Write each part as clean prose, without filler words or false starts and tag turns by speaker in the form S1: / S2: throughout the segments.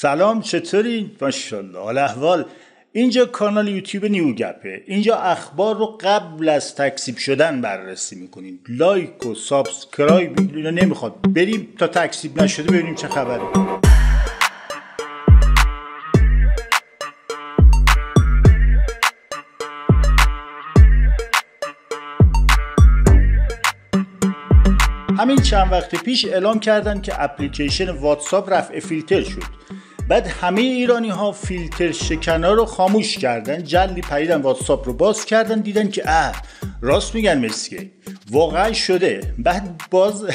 S1: سلام، چطوری؟ ماشاءالله، حال احوال. اینجا کانال یوتیوب نیوگپه. اینجا اخبار رو قبل از تکذیب شدن بررسی میکنیم. لایک و سابسکرایب اینا نمیخواد. بریم تا تکذیب نشده ببینیم چه خبره. همین چند وقت پیش اعلام کردن که اپلیکیشن واتساپ رفع فیلتر شد. بعد همه ایرانی ها فیلتر شکنا رو خاموش کردن، جلی پریدن واتساپ رو باز کردن، دیدن که راست میگن مسکه واقعا شده. بعد باز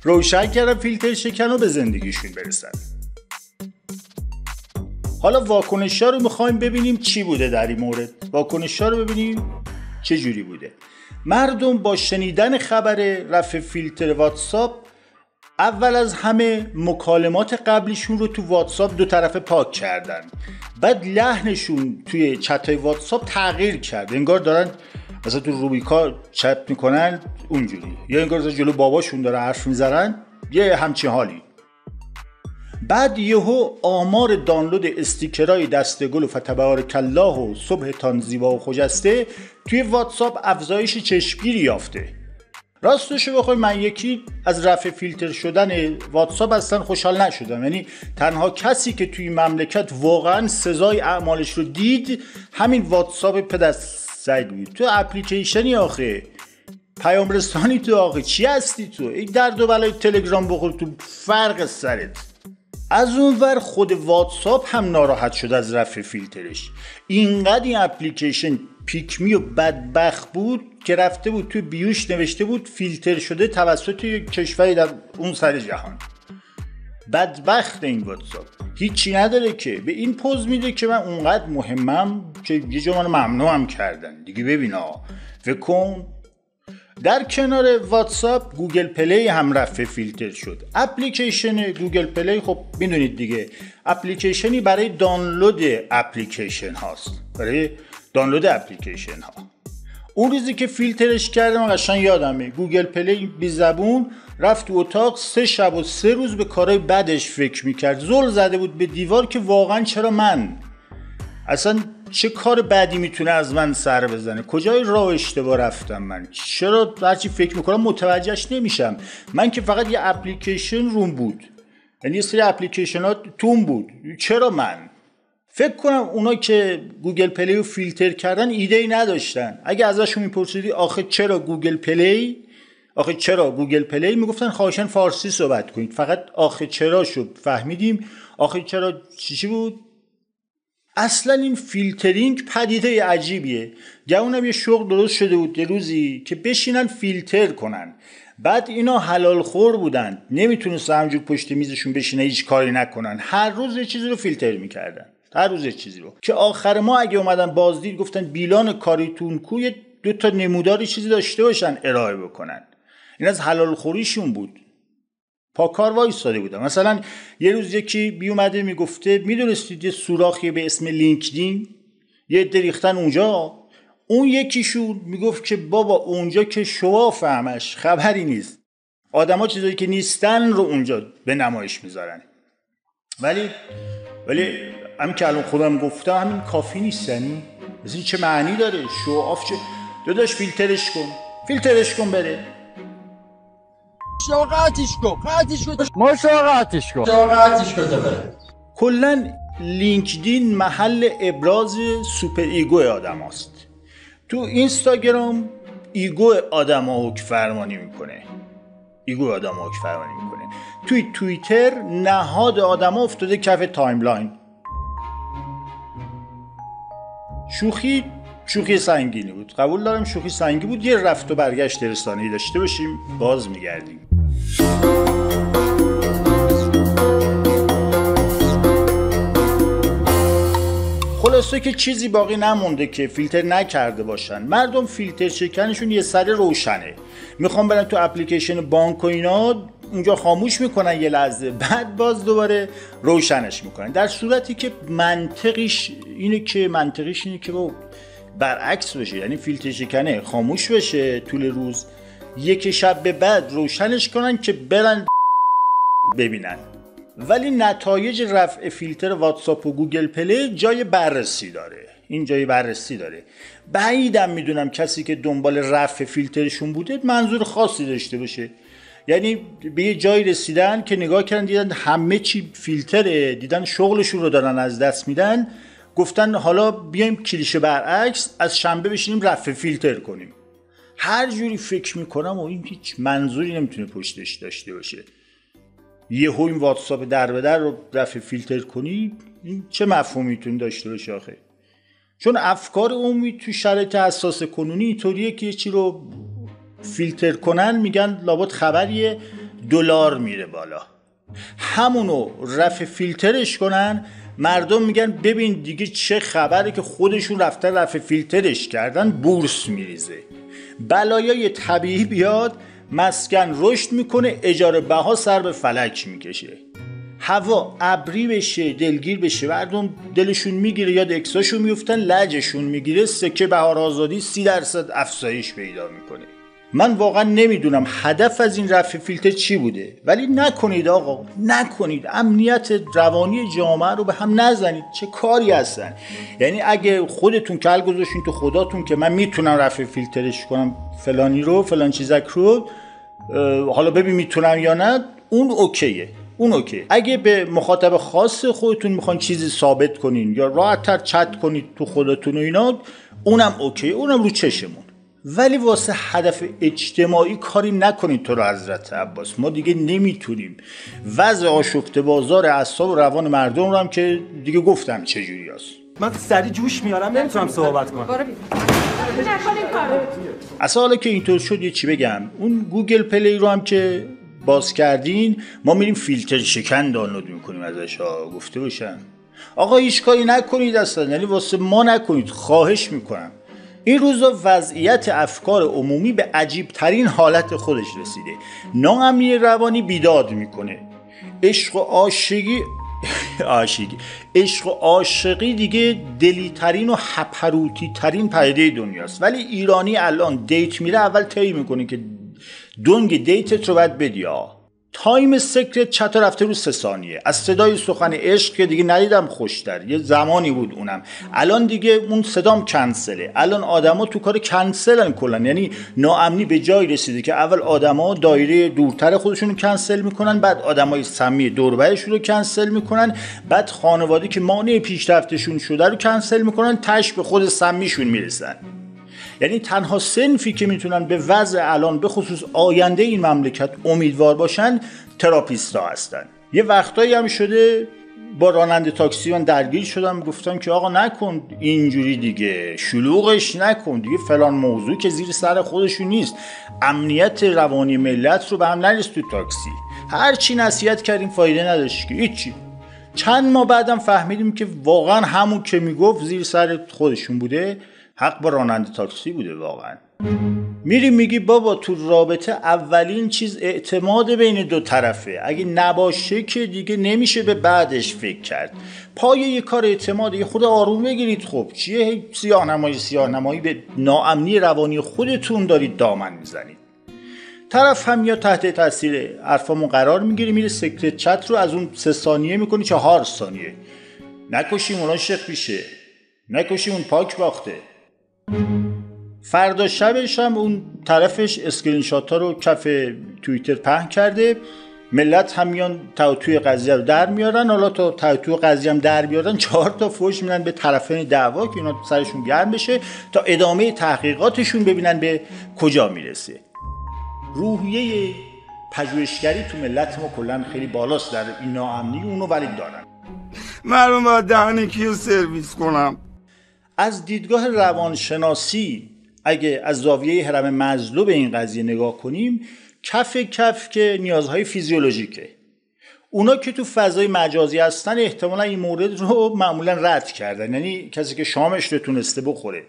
S1: روشن کردن فیلتر شکن رو به زندگیشون برسن. حالا واکنش‌ها رو میخوایم ببینیم چی بوده در این مورد. واکنش‌ها رو ببینیم چه جوری بوده. مردم با شنیدن خبر رفع فیلتر واتساپ اول از همه مکالمات قبلیشون رو تو واتساپ دو طرفه پاک کردن. بعد لحنشون توی چتای واتساپ تغییر کرد، انگار دارن مثلا تو روبیکا چت میکنن اونجوری، یا انگار جلو باباشون داره حرف میزنن، یه همچین حالی. بعد یهو آمار دانلود استیکرای دستگل و فتبارک الله و صبحتان زیبا و خجسته توی واتساپ افزایش چشمگیری یافته. راستشو بخوای من یکی از رفع فیلتر شدن واتساپ اصلا خوشحال نشدم. یعنی تنها کسی که توی مملکت واقعا سزای اعمالش رو دید همین واتساپ پدسگ بود. تو اپلیکیشنی آخه، پیام رسانی تو آخه، چی هستی تو؟ این درد و بلای تلگرام بخور تو فرق سرت. از اونور خود واتساپ هم ناراحت شد از رفع فیلترش. اینقدر این اپلیکیشن پیکمی و بدبخت بود که رفته بود توی بیوش نوشته بود فیلتر شده توسط یک کشوری در اون سر جهان. بدبخت این واتساپ هیچی نداره که به این پوز میده که من اونقدر مهمم که یه جا منو ممنوعم کردن دیگه. ببین فکر کن. در کنار واتساپ گوگل پلی هم رفع فیلتر شد. اپلیکیشن گوگل پلی خب میدونید دیگه، اپلیکیشنی برای دانلود اپلیکیشن هاست، برای دانلود اپلیکیشن ها. اون روزی که فیلترش کردم قشنگ یادمه، گوگل پلی بی زبون رفت تو اتاق 3 شب و 3 روز به کارهای بدش فکر میکرد. زل زده بود به دیوار که واقعا چرا من؟ اصلا چه کار بدی میتونه از من سر بزنه؟ کجای راه اشتباه رفتم من؟ چرا هرچی فکر میکنم متوجهش نمیشم؟ من که فقط یه اپلیکیشن روم بود، یعنی یه سری اپلیکیشن ها توم بود، چرا من؟ فکر کنم اونا که گوگل پلی رو فیلتر کردن ایده ای نداشتن. اگه ازشون میپرسیدی آخه چرا گوگل پلی میگفتن خواهشاً فارسی صحبت کنید. فقط آخه چرا شد فهمیدیم. آخه چرا چی بود؟ اصلا این فیلترینگ پدیده عجیبیه. گمونم یه شغل درست شده بود یه روزی که بشینن فیلتر کنن. بعد اینا حلال خور بودن، نمیتونستن همجور پشت میزشون بشینن هیچ کاری نکنن، هر روز یه چیزی رو فیلتر میکردن، هر روز یه چیزی رو، که آخر ما اگه اومدن بازدید گفتن بیلان کاریتون کو، یه 2 تا نموداری چیزی داشته باشن ارائه بکنن. این از حلال خوریشون بود. پا کار وایساده بودم. مثلا یه روز یکی بی اومده میگفته میدونستید یه سوراخی به اسم لینکدین، یه عده ریختن اونجا. اون یکیشون میگفت که بابا اونجا که شواف همش خبری نیست، آدما چیزایی که نیستن رو اونجا به نمایش میذارن. ولی همین که الان خودم گفتم همین کافی نیستنی. مثلا چه معنی داره شواف؟ چه داداش فیلترش کن بره.
S2: قطعش کن.
S1: کلن لینکدین محل ابراز سوپر ایگو آدم هست. تو اینستاگرام ایگو آدم ها حکم فرمانی میکنه. توی توییتر نهاد آدم ها افتاده کف تایملاین. شوخی سنگینی بود، قبول دارم شوخی سنگی بود. یه رفت و برگشت رسانه‌ای داشته باشیم باز میگردیم. خلاصه که چیزی باقی نمونده که فیلتر نکرده باشن. مردم فیلتر شکنشون یه سر روشنه، میخوام برن تو اپلیکیشن بانک و اینا اونجا خاموش میکنن یه لحظه، بعد باز دوباره روشنش میکنن. در صورتی که منطقیش اینه که برعکس بشه، یعنی فیلتر شکنه خاموش بشه طول روز، یک شب به بعد روشنش کنن که برن ببینن. ولی نتایج رفع فیلتر واتساپ و گوگل پلی جای بررسی داره. این جای بررسی داره. بعیدم میدونم کسی که دنبال رفع فیلترشون بوده منظور خاصی داشته باشه. یعنی به یه جایی رسیدن که نگاه کردن دیدن همه چی فیلتره، دیدن شغلشون رو دارن از دست میدن، گفتن حالا بیایم کلیشه برعکس از شنبه بشینیم رفع فیلتر کنیم. هر جوری فکر میکنم و این هیچ منظوری نمیتونه پشتش داشته باشه. یهو این واتساپ در به در رو رفع فیلتر کنی، این چه مفهومی میتونه داشته باشه آخه؟ چون افکار عمومی تو شرایط حساس کنونی اینطوریه که یه چی رو فیلتر کنن میگن لابد خبریه دلار میره بالا، همونو رفع فیلترش کنن مردم میگن ببین دیگه چه خبره که خودشون رفتن رفع فیلترش کردن بورس میریزه، بلایای طبیعی بیاد مسکن رشد میکنه، اجاره بها سر به فلک میکشه، هوا ابری بشه دلگیر بشه، مردم دلشون میگیره یاد اکساشون میفتن، لجشون میگیره، سکه بهار آزادی 30% افزایش پیدا میکنه. من واقعا نمیدونم هدف از این رفع فیلتر چی بوده، ولی نکنید آقا، نکنید. امنیت روانی جامعه رو به هم نزنید. چه کاری هستن؟ یعنی اگه خودتون کل گذاشتین تو خداتون که من میتونم رفع فیلترش کنم فلانی رو فلان چیزک رو، حالا ببین میتونم یا نه، اون اوکیه، اون اوکی. اگه به مخاطب خاص خودتون میخوان چیزی ثابت کنین یا راحت‌تر چت کنید تو خودتون و اینا، اونم اوکی، اونم رو چشمون. ولی واسه هدف اجتماعی کاری نکنید تو رو حضرت عباس. ما دیگه نمیتونیم. وضع آشفته بازار اعصاب و روان مردم رو هم که دیگه گفتم چجوری هست.
S3: من سری جوش میارم نمیتونم صحبت کنم.
S1: اصلا حالا که اینطور شد یه چی بگم، اون گوگل پلی رو هم که باز کردین ما میریم فیلتر شکن دانلود میکنیم ازش ها، گفته باشم آقا هیچ کاری نکنید اصلا، یعنی واسه ما نکنید، خواهش میکنم. این روزا وضعیت افکار عمومی به عجیب ترین حالت خودش رسیده. ناامنی روانی بیداد میکنه. عشق و عاشقی دیگه دلی ترین و هپروتی ترین پدیده دنیاست. ولی ایرانی الان دیت میره اول طی میکنه که دنگ دیتت رو باید بدی. تایم سکرت چت رفته رو 3 ثانیه. از صدای سخن عشق که دیگه ندیدم خوشتر. یه زمانی بود اونم، الان دیگه اون صدام کنسله. الان آدما تو کار کنسلن کلا، یعنی ناامنی به جای رسیده که اول آدما دایره دورتر خودشون رو کنسل میکنن، بعد آدمای سمی دور و برشون رو کنسل میکنن، بعد خانواده که مانع پیشرفتشون شده رو کنسل میکنن، تاش به خود سمیشون میرسن. یعنی تنها صنفی که میتونن به وضع الان به خصوص آینده این مملکت امیدوار باشن تراپیستا هستن. یه وقتایی هم شده با راننده تاکسی من درگیر شدم، گفتم که آقا نکن اینجوری دیگه، شلوغش نکن دیگه، فلان موضوع که زیر سر خودشون نیست. امنیت روانی ملت رو به هم نریز تو تاکسی. هر چی نصیحت کردیم فایده نداشت که هیچی. چند ماه بعدم فهمیدیم که واقعا همون که میگفت زیر سر خودشون بوده، حق با راننده تاکسی بوده. واقعا میری میگی بابا تو رابطه اولین چیز اعتماد بین دو طرفه، اگه نباشه که دیگه نمیشه به بعدش فکر کرد. پای یه کار اعتماد، یه خود آروم بگیرید. خب چیه سیاه نمایی به ناامنی روانی خودتون دارید دامن میزنید. طرف هم یا تحت تاثیر حرفامون قرار میگیره، میره سکرت چت رو از اون 3 ثانیه میکنی 4 ثانیه. نکشیم اون عاشق میشه، نکشیم اون پاک باخته. فردا شبش هم اون طرفش اسکرین شات ها رو کف توییتر پهن کرده. ملت هم میان توی قضیه رو در میارن. حالا تا توی قضیه هم در بیارن 4 تا فوش میدن به طرفین دعوا که اینا سرشون گرم بشه تا ادامه تحقیقاتشون ببینن به کجا میرسه. روحیه پژوهشگری تو ملت ما کلا خیلی بالاست در این ناامنی، اونو ولی دارن.
S4: معلوم باید دهن کیو سرویس کنم.
S1: از دیدگاه روانشناسی اگه از زاویه هرم مزلو به این قضیه نگاه کنیم، کف که نیازهای فیزیولوژیکه. اونا که تو فضای مجازی هستن احتمالا این مورد رو معمولا رد کردن. یعنی کسی که شامش رو تونسته بخوره،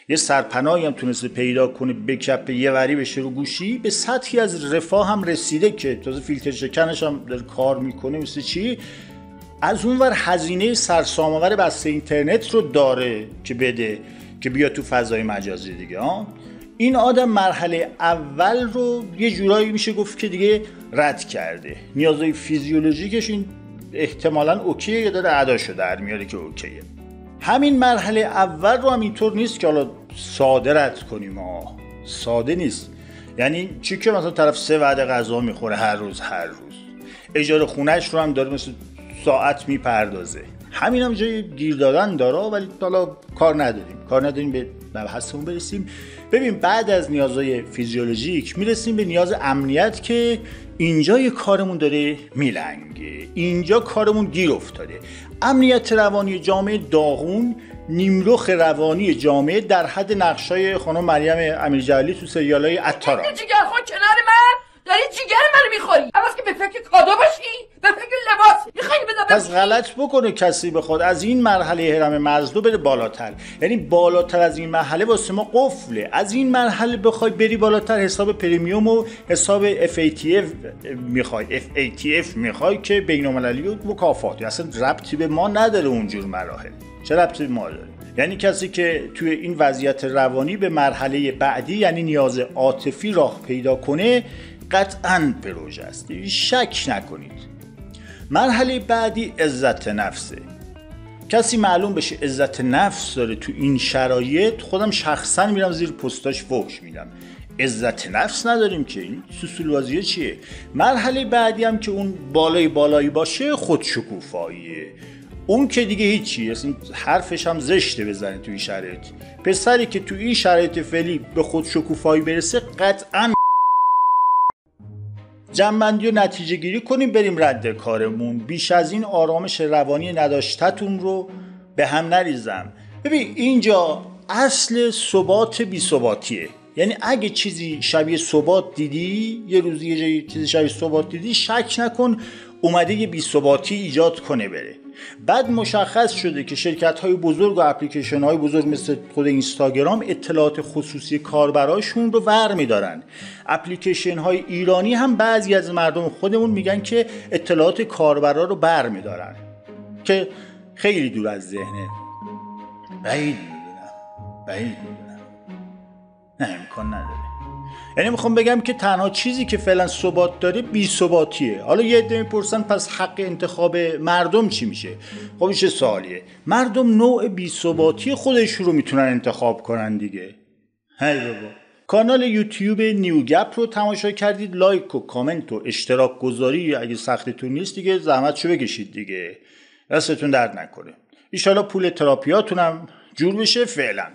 S1: یه سرپناهی هم تونسته پیدا کنه، بکپ یه وری بشه رو گوشی، به سطحی از رفاه هم رسیده که تازه فیلتر شکنش هم در کار میکنه. مثل چی؟ از اون ور هزینه سرسام‌آور بسته اینترنت رو داره که بده که بیا تو فضای مجازی دیگه. این آدم مرحله اول رو یه جورایی میشه گفت که دیگه رد کرده. نیازهای فیزیولوژیکش این احتمالاً اوکیه یا داره اداشو در میاره که اوکیه. همین مرحله اول رو هم اینطور نیست که حالا ساده رد کنیم، ساده نیست. یعنی چی که مثلا طرف 3 وعده غذا میخوره هر روز اجاره خونهش رو هم داره مثل ساعت میپردازه، همین هم جای گیر دادن داره، ولی حالا کار نداریم به مبحثمون برسیم. ببین بعد از نیازهای فیزیولوژیک میرسیم به نیاز امنیت که اینجا یه کارمون داره میلنگه، اینجا کارمون گیر افتاده. امنیت روانی جامعه داغون، نیمرخ روانی جامعه در حد نقشای خانم مریم امیرجلالی تو سریالای عطاران.
S2: جیگرخون کنار من داری جیگر منو میخوری، اما که به فکر کادو باشی، به فکر لباس میخوای بده.
S1: پس غلط بکنه کسی بخواد از این مرحله هرم مزدو بره بالاتر، یعنی بالاتر از این مرحله واسه ما قفله. از این مرحله بخوای بری بالاتر حساب پریمیوم و حساب FATF میخوای که بین‌المللی و مکافات، اصلا ربطی به ما نداره اونجور مراحل. چه ربطی به ما داره؟ یعنی کسی که توی این وضعیت روانی به مرحله بعدی یعنی نیاز عاطفی راه پیدا کنه قطعاً پروژه است، شک نکنید. مرحله بعدی عزت نفسه. کسی معلوم بشه عزت نفس داره تو این شرایط، خودم شخصا میرم زیر پستاش فوش میدم. عزت نفس نداریم که این سوسولوازیه چیه؟ مرحله بعدی هم که اون بالایی باشه خودشکوفاییه. اون که دیگه هیچی، اصلا حرفش هم زشته بزنه تو این شرایط. پسری که تو این شرایط فعلی به خودشکوفایی برسه قطعاً. جمع‌بندی و نتیجه گیری کنیم بریم رد کارمون. بیش از این آرامش روانی نداشتتون رو به هم نریزم. ببین اینجا اصل ثبات بی ثباتیه. یعنی اگه چیزی شبیه ثبات دیدی، یه روزی یه جایی چیزی شبیه ثبات دیدی، شک نکن اومده یه بی ثباتی ایجاد کنه بره. بعد مشخص شده که شرکت‌های بزرگ و اپلیکیشن‌های بزرگ مثل خود اینستاگرام اطلاعات خصوصی کاربراشون رو برمی‌دارن. اپلیکیشن‌های ایرانی هم بعضی از مردم خودمون میگن که اطلاعات کاربرا رو برمی‌دارن، که خیلی دور از ذهنه. بعید می‌دونم. نه امکان نداره. یعنی میخوام بگم که تنها چیزی که فعلا ثبات داره بی ثباتیه. حالا یه عده میپرسن پس حق انتخاب مردم چی میشه؟ خب این چه سوالیه؟ مردم نوع بی ثباتی خودشون رو میتونن انتخاب کنن دیگه. هی بابا. کانال یوتیوب نیوگپ رو تماشا کردید، لایک و کامنت و اشتراک گذاری اگه سختتون نیست دیگه زحمتشو بکشید دیگه. دستتون درد نکنه. ان شاءالله پول تراپیاتونم جور بشه. فعلا